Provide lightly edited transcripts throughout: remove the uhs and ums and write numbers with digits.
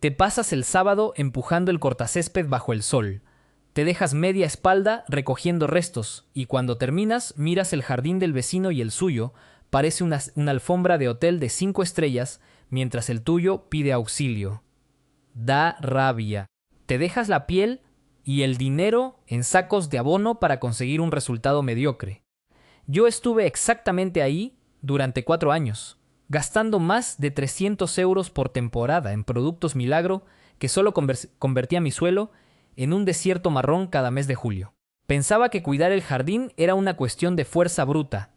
Te pasas el sábado empujando el cortacésped bajo el sol. Te dejas media espalda recogiendo restos y cuando terminas miras el jardín del vecino y el suyo. Parece una alfombra de hotel de 5 estrellas mientras el tuyo pide auxilio. Da rabia. Te dejas la piel y el dinero en sacos de abono para conseguir un resultado mediocre. Yo estuve exactamente ahí durante 4 años, gastando más de 300 euros por temporada en productos milagro que solo convertía mi suelo en un desierto marrón cada mes de julio. Pensaba que cuidar el jardín era una cuestión de fuerza bruta,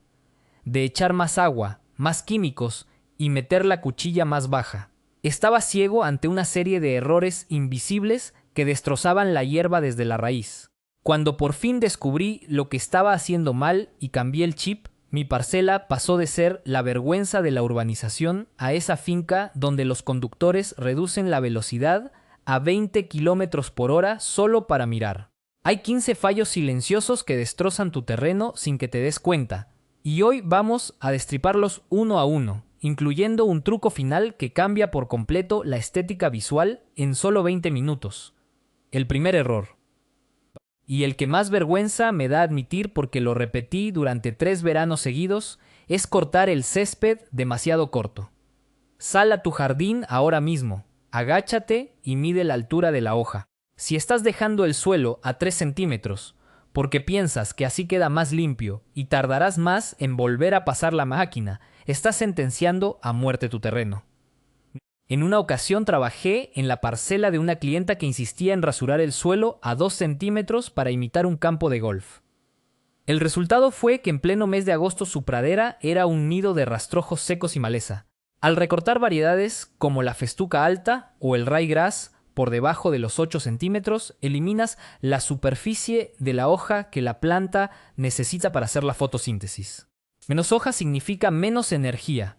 de echar más agua, más químicos y meter la cuchilla más baja. Estaba ciego ante una serie de errores invisibles que destrozaban la hierba desde la raíz. Cuando por fin descubrí lo que estaba haciendo mal y cambié el chip, mi parcela pasó de ser la vergüenza de la urbanización a esa finca donde los conductores reducen la velocidad a 20 kilómetros por hora solo para mirar. Hay 15 fallos silenciosos que destrozan tu terreno sin que te des cuenta, y hoy vamos a destriparlos uno a uno, incluyendo un truco final que cambia por completo la estética visual en solo 20 minutos. El primer error. Y el que más vergüenza me da admitir porque lo repetí durante 3 veranos seguidos, es cortar el césped demasiado corto. Sal a tu jardín ahora mismo, agáchate y mide la altura de la hoja. Si estás dejando el suelo a 3 centímetros, porque piensas que así queda más limpio y tardarás más en volver a pasar la máquina, estás sentenciando a muerte tu terreno. En una ocasión trabajé en la parcela de una clienta que insistía en rasurar el suelo a 2 centímetros para imitar un campo de golf. El resultado fue que en pleno mes de agosto su pradera era un nido de rastrojos secos y maleza. Al recortar variedades como la festuca alta o el ryegrass por debajo de los 8 centímetros, eliminas la superficie de la hoja que la planta necesita para hacer la fotosíntesis. Menos hoja significa menos energía,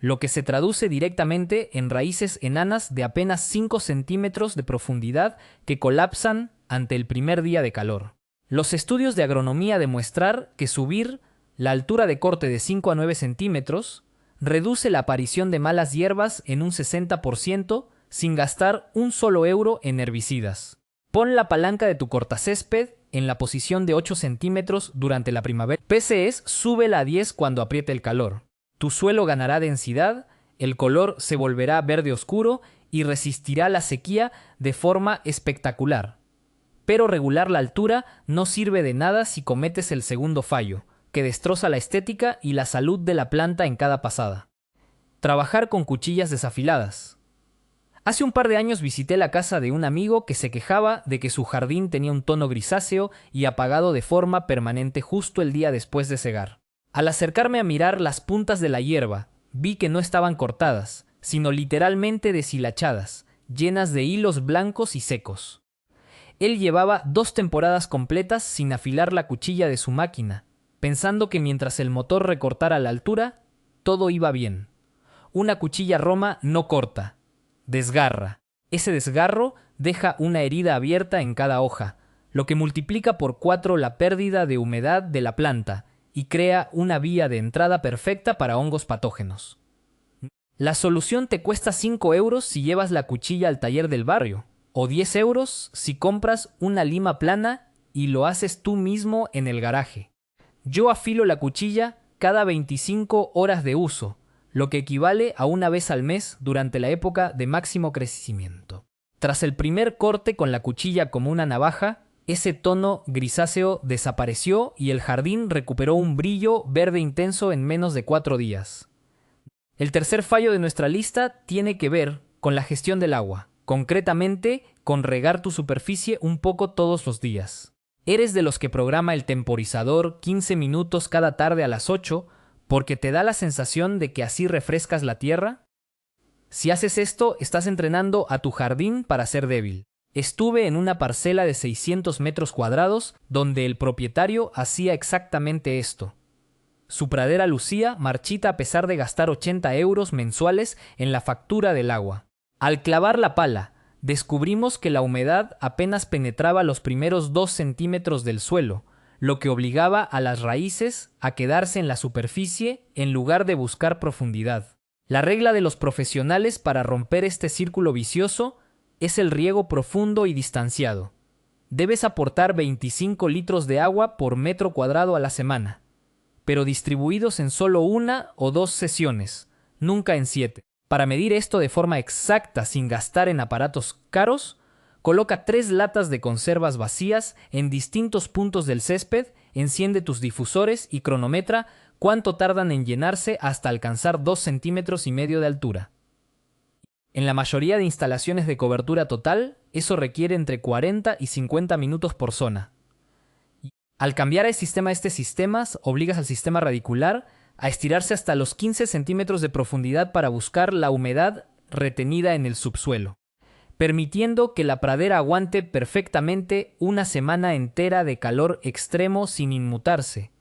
lo que se traduce directamente en raíces enanas de apenas 5 centímetros de profundidad que colapsan ante el primer día de calor. Los estudios de agronomía demuestran que subir la altura de corte de 5 a 9 centímetros reduce la aparición de malas hierbas en un 60% sin gastar un solo euro en herbicidas. Pon la palanca de tu cortacésped en la posición de 8 centímetros durante la primavera. PCS súbela a 10 cuando apriete el calor. Tu suelo ganará densidad, el color se volverá verde oscuro y resistirá la sequía de forma espectacular. Pero regular la altura no sirve de nada si cometes el segundo fallo, que destroza la estética y la salud de la planta en cada pasada. Trabajar con cuchillas desafiladas. Hace un par de años visité la casa de un amigo que se quejaba de que su jardín tenía un tono grisáceo y apagado de forma permanente justo el día después de segar. Al acercarme a mirar las puntas de la hierba, vi que no estaban cortadas, sino literalmente deshilachadas, llenas de hilos blancos y secos. Él llevaba 2 temporadas completas sin afilar la cuchilla de su máquina, pensando que mientras el motor recortara la altura, todo iba bien. Una cuchilla Roma no corta, desgarra. Ese desgarro deja una herida abierta en cada hoja, lo que multiplica por 4 la pérdida de humedad de la planta y crea una vía de entrada perfecta para hongos patógenos. La solución te cuesta 5 euros si llevas la cuchilla al taller del barrio, o 10 euros si compras una lima plana y lo haces tú mismo en el garaje. Yo afilo la cuchilla cada 25 horas de uso, lo que equivale a una vez al mes durante la época de máximo crecimiento. Tras el primer corte con la cuchilla como una navaja, ese tono grisáceo desapareció y el jardín recuperó un brillo verde intenso en menos de 4 días. El tercer fallo de nuestra lista tiene que ver con la gestión del agua, concretamente con regar tu superficie un poco todos los días. ¿Eres de los que programa el temporizador 15 minutos cada tarde a las 8 porque te da la sensación de que así refrescas la tierra? Si haces esto, estás entrenando a tu jardín para ser débil. Estuve en una parcela de 600 metros cuadrados donde el propietario hacía exactamente esto. Su pradera lucía marchita a pesar de gastar 80 euros mensuales en la factura del agua. Al clavar la pala, descubrimos que la humedad apenas penetraba los primeros 2 centímetros del suelo, lo que obligaba a las raíces a quedarse en la superficie en lugar de buscar profundidad. La regla de los profesionales para romper este círculo vicioso: es el riego profundo y distanciado. Debes aportar 25 litros de agua por metro cuadrado a la semana, pero distribuidos en solo 1 o 2 sesiones, nunca en 7. Para medir esto de forma exacta sin gastar en aparatos caros, coloca 3 latas de conservas vacías en distintos puntos del césped, enciende tus difusores y cronometra cuánto tardan en llenarse hasta alcanzar 2,5 centímetros de altura. En la mayoría de instalaciones de cobertura total, eso requiere entre 40 y 50 minutos por zona. Al cambiar el sistema a este sistema, obligas al sistema radicular a estirarse hasta los 15 centímetros de profundidad para buscar la humedad retenida en el subsuelo, permitiendo que la pradera aguante perfectamente una semana entera de calor extremo sin inmutarse.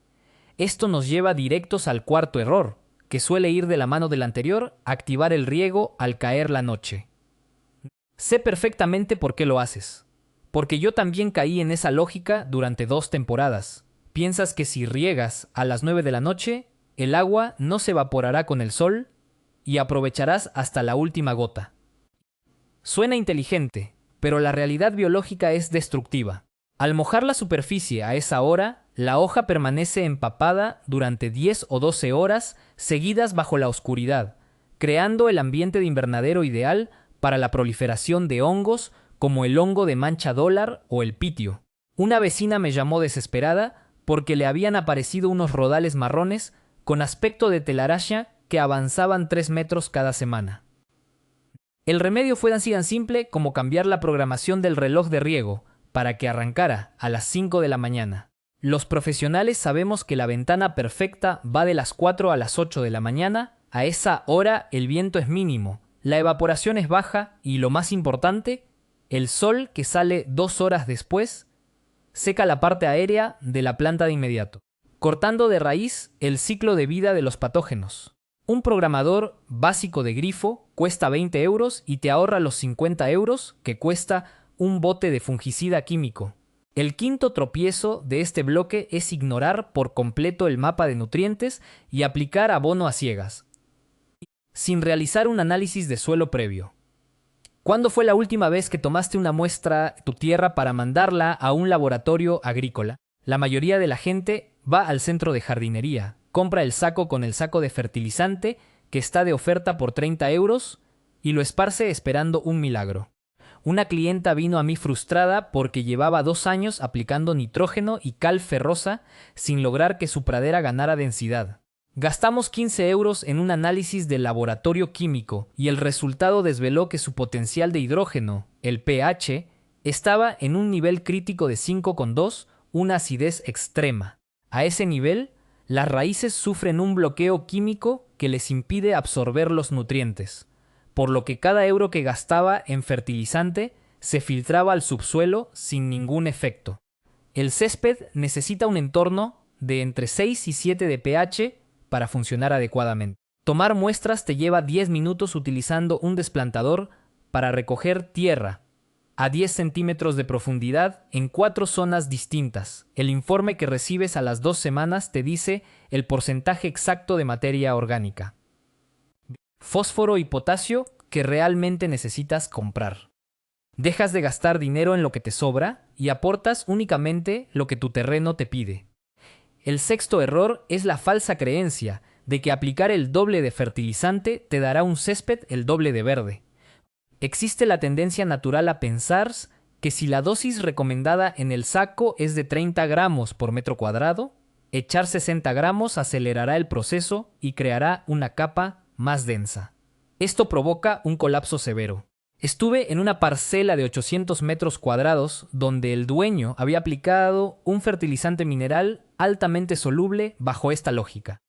Esto nos lleva directos al cuarto error, que suele ir de la mano del anterior: activar el riego al caer la noche. Sé perfectamente por qué lo haces, porque yo también caí en esa lógica durante 2 temporadas. Piensas que si riegas a las 9 de la noche, el agua no se evaporará con el sol y aprovecharás hasta la última gota. Suena inteligente, pero la realidad biológica es destructiva. Al mojar la superficie a esa hora, la hoja permanece empapada durante 10 o 12 horas seguidas bajo la oscuridad, creando el ambiente de invernadero ideal para la proliferación de hongos como el hongo de mancha dólar o el pitio. Una vecina me llamó desesperada porque le habían aparecido unos rodales marrones con aspecto de telaraña que avanzaban 3 metros cada semana. El remedio fue así tan simple como cambiar la programación del reloj de riego para que arrancara a las 5 de la mañana. Los profesionales sabemos que la ventana perfecta va de las 4 a las 8 de la mañana. A esa hora el viento es mínimo, la evaporación es baja y, lo más importante, el sol, que sale 2 horas después, seca la parte aérea de la planta de inmediato, cortando de raíz el ciclo de vida de los patógenos. Un programador básico de grifo cuesta 20 euros y te ahorra los 50 euros que cuesta un bote de fungicida químico. El quinto tropiezo de este bloque es ignorar por completo el mapa de nutrientes y aplicar abono a ciegas, sin realizar un análisis de suelo previo. ¿Cuándo fue la última vez que tomaste una muestra de tu tierra para mandarla a un laboratorio agrícola? La mayoría de la gente va al centro de jardinería, compra el saco con el saco de fertilizante que está de oferta por 30 euros y lo esparce esperando un milagro. Una clienta vino a mí frustrada porque llevaba 2 años aplicando nitrógeno y cal ferrosa sin lograr que su pradera ganara densidad. Gastamos 15 euros en un análisis de laboratorio químico y el resultado desveló que su potencial de hidrógeno, el pH, estaba en un nivel crítico de 5,2, una acidez extrema. A ese nivel, las raíces sufren un bloqueo químico que les impide absorber los nutrientes, por lo que cada euro que gastaba en fertilizante se filtraba al subsuelo sin ningún efecto. El césped necesita un entorno de entre 6 y 7 de pH para funcionar adecuadamente. Tomar muestras te lleva 10 minutos utilizando un desplantador para recoger tierra a 10 centímetros de profundidad en 4 zonas distintas. El informe que recibes a las 2 semanas te dice el porcentaje exacto de materia orgánica, fósforo y potasio que realmente necesitas comprar. Dejas de gastar dinero en lo que te sobra y aportas únicamente lo que tu terreno te pide. El sexto error es la falsa creencia de que aplicar el doble de fertilizante te dará un césped el doble de verde. Existe la tendencia natural a pensar que si la dosis recomendada en el saco es de 30 gramos por metro cuadrado, echar 60 gramos acelerará el proceso y creará una capa más densa. Esto provoca un colapso severo. Estuve en una parcela de 800 metros cuadrados donde el dueño había aplicado un fertilizante mineral altamente soluble bajo esta lógica.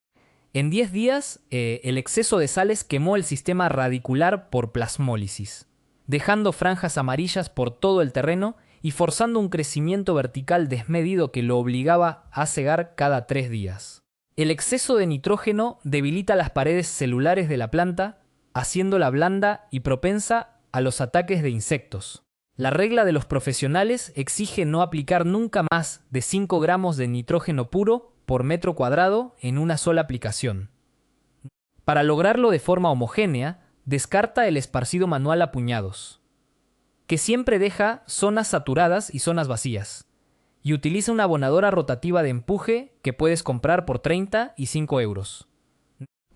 En 10 días, el exceso de sales quemó el sistema radicular por plasmólisis, dejando franjas amarillas por todo el terreno y forzando un crecimiento vertical desmedido que lo obligaba a segar cada 3 días. El exceso de nitrógeno debilita las paredes celulares de la planta, haciéndola blanda y propensa a los ataques de insectos. La regla de los profesionales exige no aplicar nunca más de 5 gramos de nitrógeno puro por metro cuadrado en una sola aplicación. Para lograrlo de forma homogénea, descarta el esparcido manual a puñados. que siempre deja zonas saturadas y zonas vacías, y utiliza una abonadora rotativa de empuje que puedes comprar por 30 y 5 euros.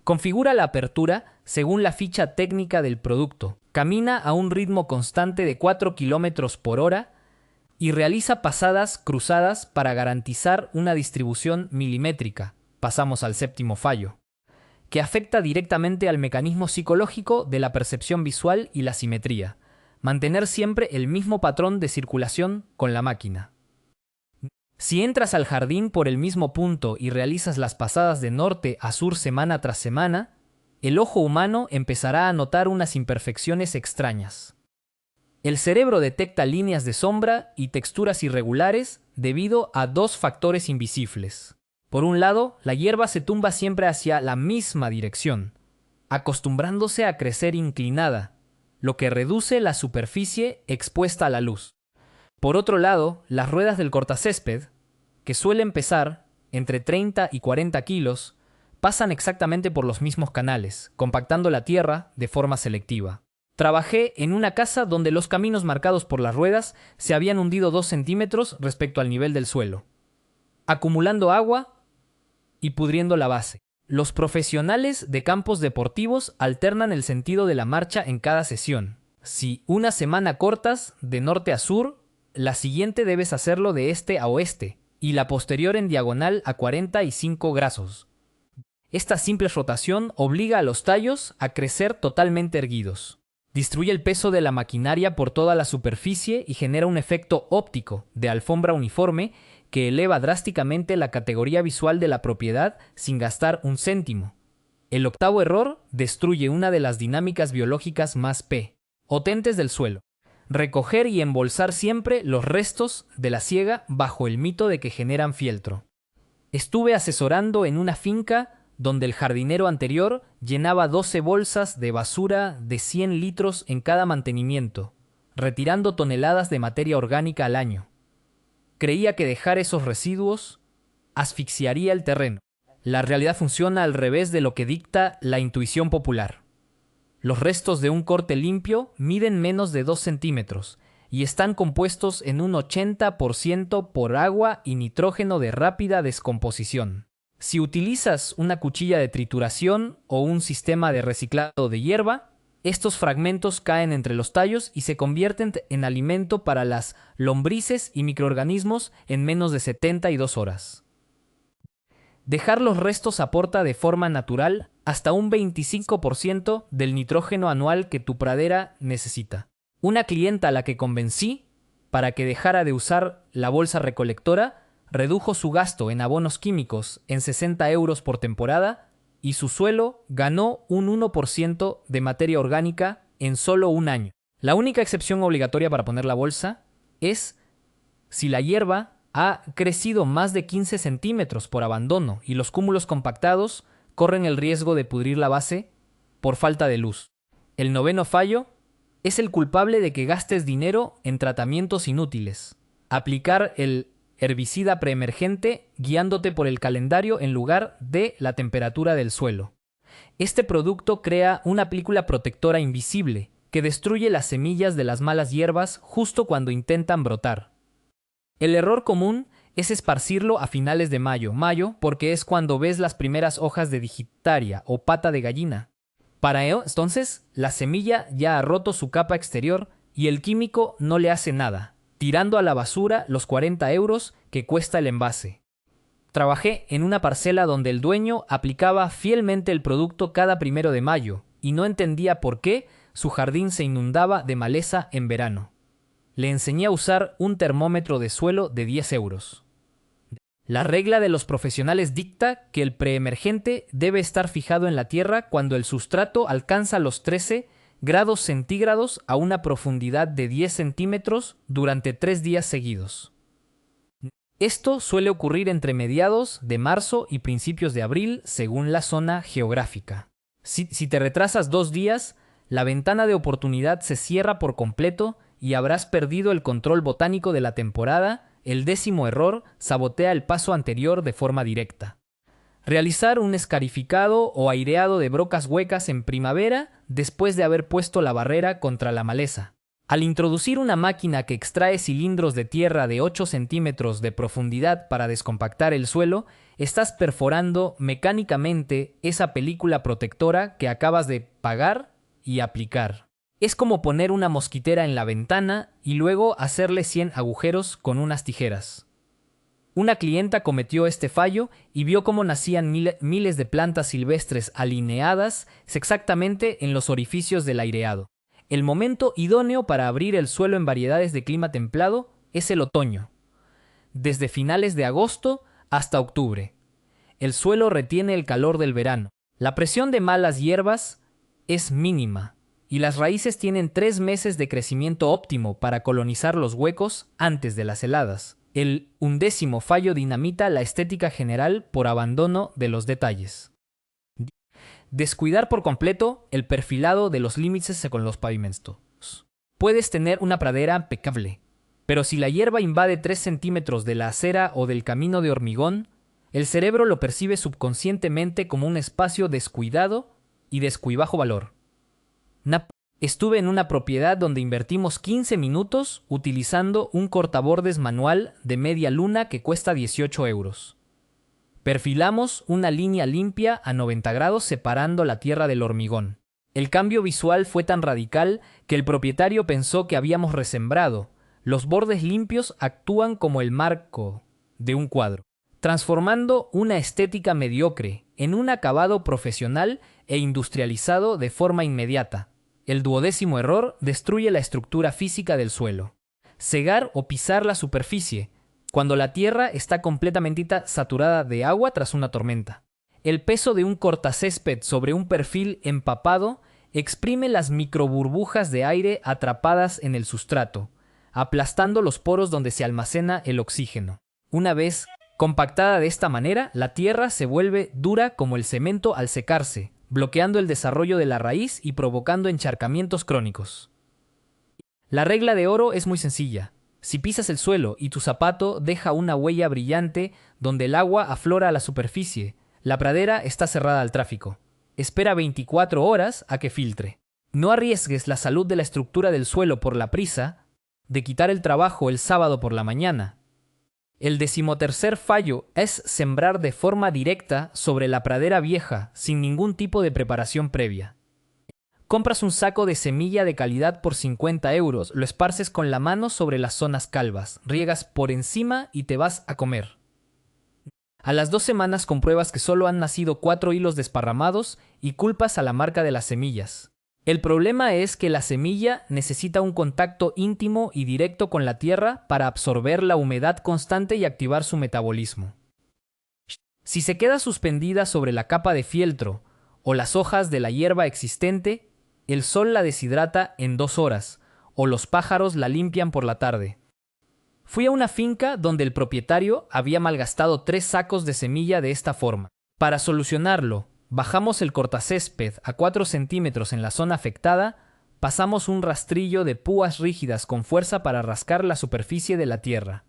Configura la apertura según la ficha técnica del producto. Camina a un ritmo constante de 4 km por hora y realiza pasadas cruzadas para garantizar una distribución milimétrica. Pasamos al séptimo fallo, que afecta directamente al mecanismo psicológico de la percepción visual y la simetría. Mantener siempre el mismo patrón de circulación con la máquina. Si entras al jardín por el mismo punto y realizas las pasadas de norte a sur semana tras semana, el ojo humano empezará a notar unas imperfecciones extrañas. El cerebro detecta líneas de sombra y texturas irregulares debido a dos factores invisibles. Por un lado, la hierba se tumba siempre hacia la misma dirección, acostumbrándose a crecer inclinada, lo que reduce la superficie expuesta a la luz. Por otro lado, las ruedas del cortacésped, que suelen pesar entre 30 y 40 kilos, pasan exactamente por los mismos canales, compactando la tierra de forma selectiva. Trabajé en una casa donde los caminos marcados por las ruedas se habían hundido 2 centímetros respecto al nivel del suelo, acumulando agua y pudriendo la base. Los profesionales de campos deportivos alternan el sentido de la marcha en cada sesión. Si una semana cortas de norte a sur, la siguiente debes hacerlo de este a oeste y la posterior en diagonal a 45 grados. Esta simple rotación obliga a los tallos a crecer totalmente erguidos. Distribuye el peso de la maquinaria por toda la superficie y genera un efecto óptico de alfombra uniforme que eleva drásticamente la categoría visual de la propiedad sin gastar un céntimo. El octavo error destruye una de las dinámicas biológicas más potentes del suelo. Recoger y embolsar siempre los restos de la siega bajo el mito de que generan fieltro. Estuve asesorando en una finca donde el jardinero anterior llenaba 12 bolsas de basura de 100 litros en cada mantenimiento, retirando toneladas de materia orgánica al año. Creía que dejar esos residuos asfixiaría el terreno. La realidad funciona al revés de lo que dicta la intuición popular. Los restos de un corte limpio miden menos de 2 centímetros y están compuestos en un 80% por agua y nitrógeno de rápida descomposición. Si utilizas una cuchilla de trituración o un sistema de reciclado de hierba, estos fragmentos caen entre los tallos y se convierten en alimento para las lombrices y microorganismos en menos de 72 horas. Dejar los restos aporta de forma natural hasta un 25% del nitrógeno anual que tu pradera necesita. Una clienta a la que convencí para que dejara de usar la bolsa recolectora redujo su gasto en abonos químicos en 60 euros por temporada y su suelo ganó un 1% de materia orgánica en solo un año. La única excepción obligatoria para poner la bolsa es si la hierba ha crecido más de 15 centímetros por abandono y los cúmulos compactados corren el riesgo de pudrir la base por falta de luz. El noveno fallo es el culpable de que gastes dinero en tratamientos inútiles. Aplicar el herbicida preemergente guiándote por el calendario en lugar de la temperatura del suelo. Este producto crea una película protectora invisible que destruye las semillas de las malas hierbas justo cuando intentan brotar. El error común es esparcirlo a finales de mayo, porque es cuando ves las primeras hojas de digitaria o pata de gallina. Para ello, entonces, la semilla ya ha roto su capa exterior y el químico no le hace nada, tirando a la basura los 40 euros que cuesta el envase. Trabajé en una parcela donde el dueño aplicaba fielmente el producto cada 1 de mayo y no entendía por qué su jardín se inundaba de maleza en verano. Le enseñé a usar un termómetro de suelo de 10 euros. La regla de los profesionales dicta que el preemergente debe estar fijado en la tierra cuando el sustrato alcanza los 13 grados centígrados a una profundidad de 10 centímetros durante 3 días seguidos. Esto suele ocurrir entre mediados de marzo y principios de abril según la zona geográfica. Si te retrasas 2 días, la ventana de oportunidad se cierra por completo y habrás perdido el control botánico de la temporada. El 10º error sabotea el paso anterior de forma directa. Realizar un escarificado o aireado de brocas huecas en primavera después de haber puesto la barrera contra la maleza. Al introducir una máquina que extrae cilindros de tierra de 8 centímetros de profundidad para descompactar el suelo, estás perforando mecánicamente esa película protectora que acabas de pagar y aplicar. Es como poner una mosquitera en la ventana y luego hacerle 100 agujeros con unas tijeras. Una clienta cometió este fallo y vio cómo nacían miles de plantas silvestres alineadas exactamente en los orificios del aireado. El momento idóneo para abrir el suelo en variedades de clima templado es el otoño, desde finales de agosto hasta octubre. El suelo retiene el calor del verano. La presión de malas hierbas es mínima y las raíces tienen 3 meses de crecimiento óptimo para colonizar los huecos antes de las heladas. El 11º fallo dinamita la estética general por abandono de los detalles. Descuidar por completo el perfilado de los límites con los pavimentos. Puedes tener una pradera impecable, pero si la hierba invade 3 centímetros de la acera o del camino de hormigón, el cerebro lo percibe subconscientemente como un espacio descuidado y de bajo valor. Estuve en una propiedad donde invertimos 15 minutos utilizando un cortabordes manual de media luna que cuesta 18 euros. Perfilamos una línea limpia a 90 grados separando la tierra del hormigón. El cambio visual fue tan radical que el propietario pensó que habíamos resembrado. Los bordes limpios actúan como el marco de un cuadro, transformando una estética mediocre en un acabado profesional e industrializado de forma inmediata. El 12º error destruye la estructura física del suelo. Cegar o pisar la superficie cuando la tierra está completamente saturada de agua tras una tormenta. El peso de un cortacésped sobre un perfil empapado exprime las microburbujas de aire atrapadas en el sustrato, aplastando los poros donde se almacena el oxígeno. Una vez compactada de esta manera, la tierra se vuelve dura como el cemento al secarse, bloqueando el desarrollo de la raíz y provocando encharcamientos crónicos. La regla de oro es muy sencilla. Si pisas el suelo y tu zapato deja una huella brillante donde el agua aflora a la superficie, la pradera está cerrada al tráfico. Espera 24 horas a que filtre. No arriesgues la salud de la estructura del suelo por la prisa de quitar el trabajo el sábado por la mañana. El 13º fallo es sembrar de forma directa sobre la pradera vieja sin ningún tipo de preparación previa. Compras un saco de semilla de calidad por 50 euros, lo esparces con la mano sobre las zonas calvas, riegas por encima y te vas a comer. A las 2 semanas compruebas que solo han nacido 4 hilos desparramados y culpas a la marca de las semillas. El problema es que la semilla necesita un contacto íntimo y directo con la tierra para absorber la humedad constante y activar su metabolismo. Si se queda suspendida sobre la capa de fieltro o las hojas de la hierba existente, el sol la deshidrata en 2 horas, o los pájaros la limpian por la tarde. Fui a una finca donde el propietario había malgastado 3 sacos de semilla de esta forma. Para solucionarlo, bajamos el cortacésped a 4 centímetros en la zona afectada, pasamos un rastrillo de púas rígidas con fuerza para rascar la superficie de la tierra.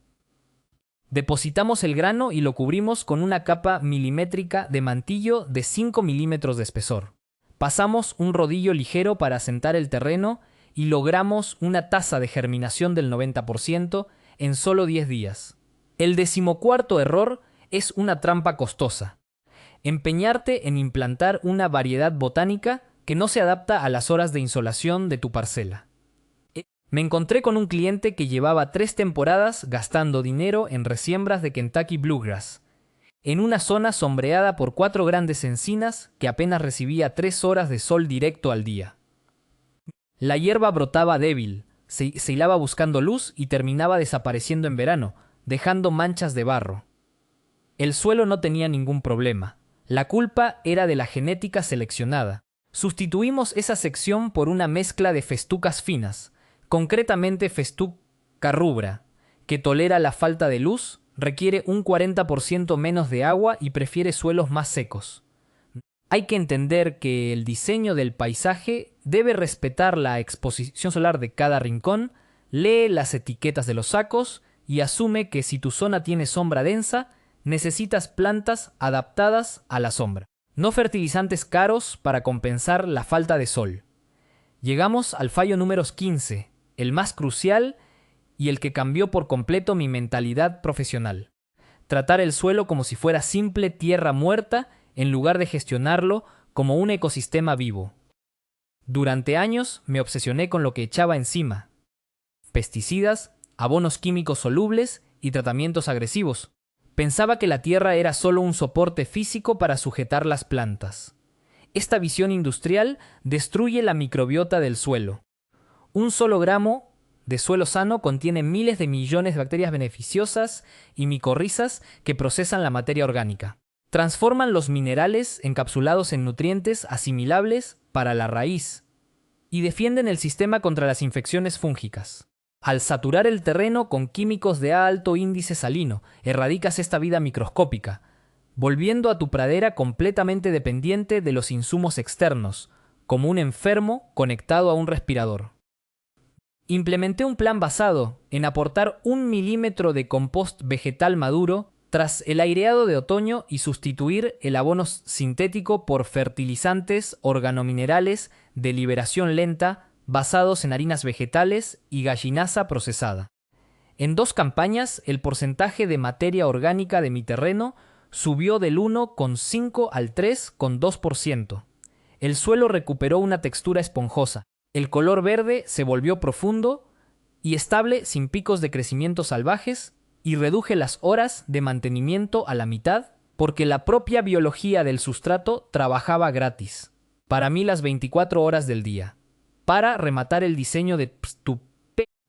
Depositamos el grano y lo cubrimos con una capa milimétrica de mantillo de 5 milímetros de espesor. Pasamos un rodillo ligero para asentar el terreno y logramos una tasa de germinación del 90% en solo 10 días. El 14º error es una trampa costosa. Empeñarte en implantar una variedad botánica que no se adapta a las horas de insolación de tu parcela. Me encontré con un cliente que llevaba 3 temporadas gastando dinero en resiembras de Kentucky Bluegrass, en una zona sombreada por 4 grandes encinas que apenas recibía 3 horas de sol directo al día. La hierba brotaba débil, se hilaba buscando luz y terminaba desapareciendo en verano, dejando manchas de barro. El suelo no tenía ningún problema. La culpa era de la genética seleccionada. Sustituimos esa sección por una mezcla de festucas finas, concretamente festuca rubra, que tolera la falta de luz, requiere un 40% menos de agua y prefiere suelos más secos. Hay que entender que el diseño del paisaje debe respetar la exposición solar de cada rincón, lee las etiquetas de los sacos y asume que si tu zona tiene sombra densa, necesitas plantas adaptadas a la sombra. No fertilizantes caros para compensar la falta de sol. Llegamos al fallo número 15. el más crucial y el que cambió por completo mi mentalidad profesional. Tratar el suelo como si fuera simple tierra muerta en lugar de gestionarlo como un ecosistema vivo. Durante años me obsesioné con lo que echaba encima: pesticidas, abonos químicos solubles y tratamientos agresivos. Pensaba que la tierra era solo un soporte físico para sujetar las plantas. Esta visión industrial destruye la microbiota del suelo. Un solo gramo de suelo sano contiene miles de millones de bacterias beneficiosas y micorrizas que procesan la materia orgánica. Transforman los minerales encapsulados en nutrientes asimilables para la raíz y defienden el sistema contra las infecciones fúngicas. Al saturar el terreno con químicos de alto índice salino, erradicas esta vida microscópica, volviendo a tu pradera completamente dependiente de los insumos externos, como un enfermo conectado a un respirador. Implementé un plan basado en aportar 1 milímetro de compost vegetal maduro tras el aireado de otoño y sustituir el abono sintético por fertilizantes organominerales de liberación lenta basados en harinas vegetales y gallinaza procesada. En 2 campañas, el porcentaje de materia orgánica de mi terreno subió del 1,5 al 3,2%. El suelo recuperó una textura esponjosa. El color verde se volvió profundo y estable sin picos de crecimiento salvajes, y reduje las horas de mantenimiento a la mitad porque la propia biología del sustrato trabajaba gratis, para mí las 24 horas del día, para rematar el diseño de tu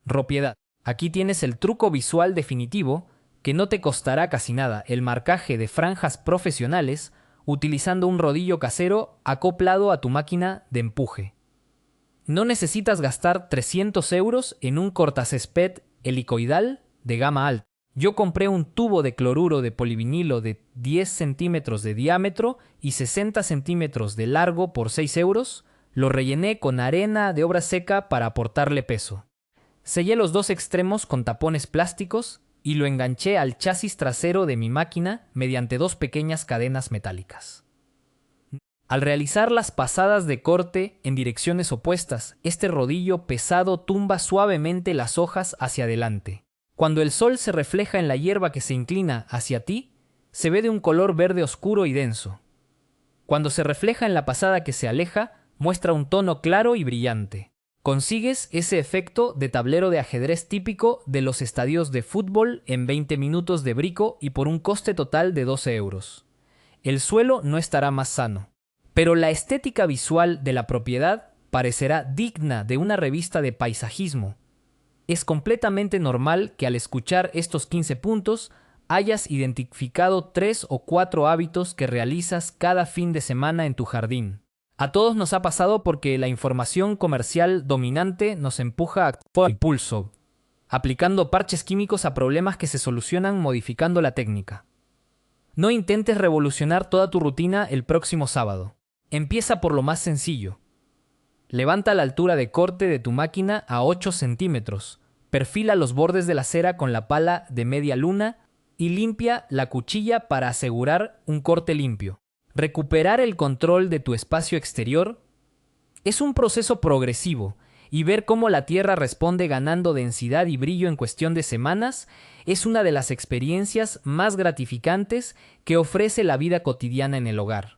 propiedad. Aquí tienes el truco visual definitivo que no te costará casi nada: el marcaje de franjas profesionales utilizando un rodillo casero acoplado a tu máquina de empuje. No necesitas gastar 300 euros en un cortacésped helicoidal de gama alta. Yo compré un tubo de cloruro de polivinilo de 10 centímetros de diámetro y 60 centímetros de largo por 6 euros, lo rellené con arena de obra seca para aportarle peso. Sellé los 2 extremos con tapones plásticos y lo enganché al chasis trasero de mi máquina mediante 2 pequeñas cadenas metálicas. Al realizar las pasadas de corte en direcciones opuestas, este rodillo pesado tumba suavemente las hojas hacia adelante. Cuando el sol se refleja en la hierba que se inclina hacia ti, se ve de un color verde oscuro y denso. Cuando se refleja en la pasada que se aleja, muestra un tono claro y brillante. Consigues ese efecto de tablero de ajedrez típico de los estadios de fútbol en 20 minutos de brico y por un coste total de 12 euros. El suelo no estará más sano, pero la estética visual de la propiedad parecerá digna de una revista de paisajismo. Es completamente normal que al escuchar estos 15 puntos hayas identificado 3 o 4 hábitos que realizas cada fin de semana en tu jardín. A todos nos ha pasado porque la información comercial dominante nos empuja a actuar al pulso, aplicando parches químicos a problemas que se solucionan modificando la técnica. No intentes revolucionar toda tu rutina el próximo sábado. Empieza por lo más sencillo. Levanta la altura de corte de tu máquina a 8 centímetros, perfila los bordes de la cera con la pala de media luna y limpia la cuchilla para asegurar un corte limpio. Recuperar el control de tu espacio exterior es un proceso progresivo, y ver cómo la tierra responde ganando densidad y brillo en cuestión de semanas es una de las experiencias más gratificantes que ofrece la vida cotidiana en el hogar.